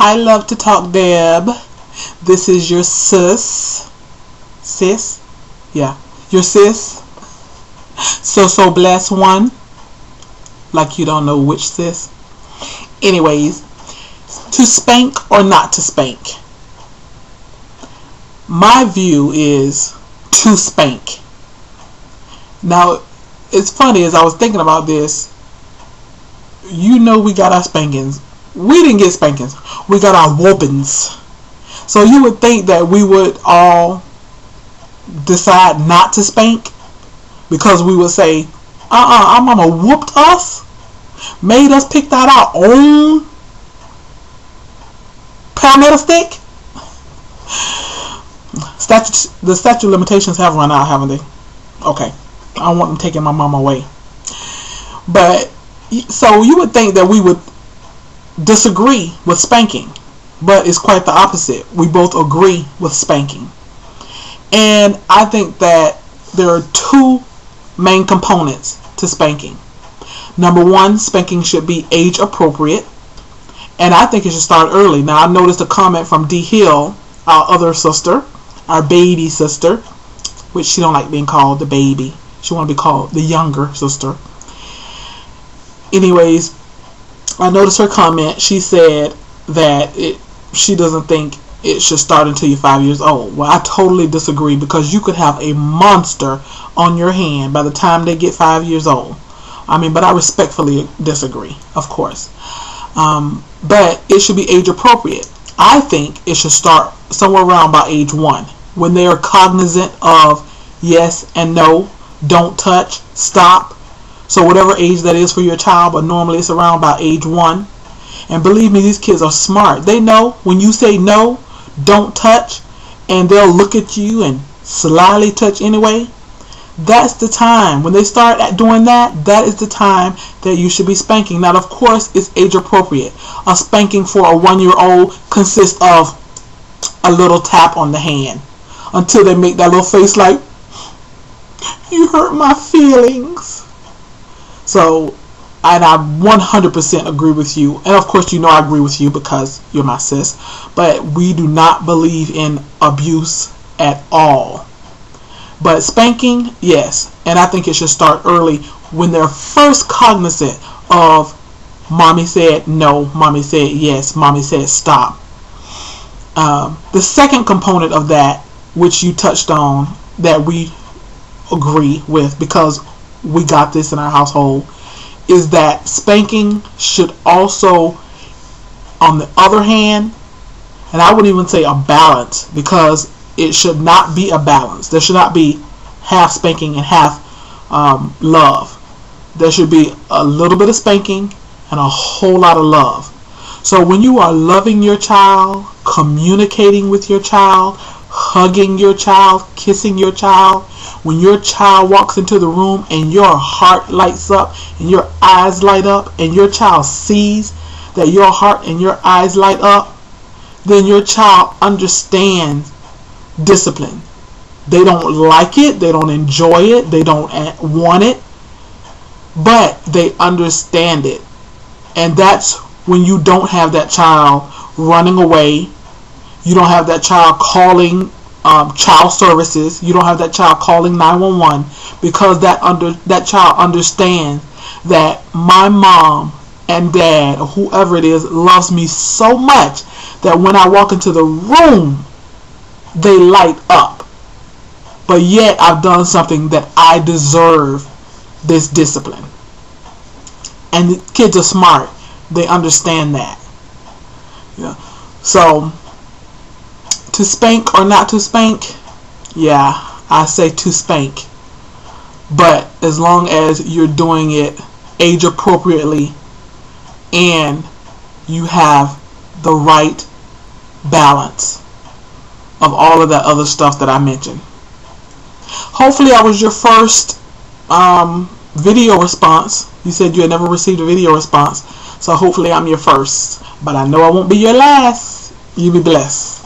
Hi, love to talk, Deb. This is your sis. Sis? Yeah, your sis. So blessed one. Like you don't know which sis. Anyways, to spank or not to spank? My view is to spank. Now, it's funny, as I was thinking about this, you know we got our spankings. We didn't get spankings. We got our whoopings. So you would think that we would all decide not to spank because we would say, our mama whooped us, made us pick out our own palmetto stick. The statute of limitations have run out, haven't they? Okay. I don't want them taking my mama away. But, so you would think that we would disagree with spanking. But it's quite the opposite. We both agree with spanking. And I think that there are two main components to spanking. Number one, spanking should be age appropriate. And I think it should start early. Now, I noticed a comment from D. Hill, our other sister, our baby sister, which she don't like being called the baby. She want to be called the younger sister. Anyways, I noticed her comment. She said that she doesn't think it should start until you're 5 years old. Well, I totally disagree, because you could have a monster on your hand by the time they get 5 years old. But I respectfully disagree, of course. But it should be age appropriate. I think it should start somewhere around about age 1, when they are cognizant of yes and no, don't touch, stop. So whatever age that is for your child, but normally it's around about age 1. And believe me, these kids are smart. They know when you say no, don't touch, and they'll look at you and slyly touch anyway. That's the time. When they start doing that, that is the time that you should be spanking. Now, of course, it's age appropriate. A spanking for a 1-year-old consists of a little tap on the hand until they make that little face like, you hurt my feelings. So, and I 100% agree with you. And of course, you know I agree with you because you're my sis. But we do not believe in abuse at all. But spanking, yes. And I think it should start early when they're first cognizant of mommy said no, mommy said yes, mommy said stop. The second component of that, which you touched on, that we agree with because we got this in our household, is that spanking should also, on the other hand, and I wouldn't even say a balance, because it should not be a balance. There should not be half spanking and half love. There should be a little bit of spanking and a whole lot of love. So when you are loving your child, communicating with your child, hugging your child, kissing your child, when your child walks into the room and your heart lights up and your eyes light up and your child sees that your heart and your eyes light up, then your child understands discipline. They don't like it, they don't enjoy it, they don't want it, but they understand it. And that's when you don't have that child running away. You don't have that child calling child services. You don't have that child calling 911, because that child understands that my mom and dad, or whoever it is, loves me so much that when I walk into the room, they light up. But yet I've done something that I deserve this discipline. And the kids are smart. They understand that. Yeah. So, to spank or not to spank? Yeah, I say to spank. But as long as you're doing it age appropriately and you have the right balance of all of that other stuff that I mentioned. Hopefully I was your first video response. You said you had never received a video response. So hopefully I'm your first. But I know I won't be your last. You be blessed.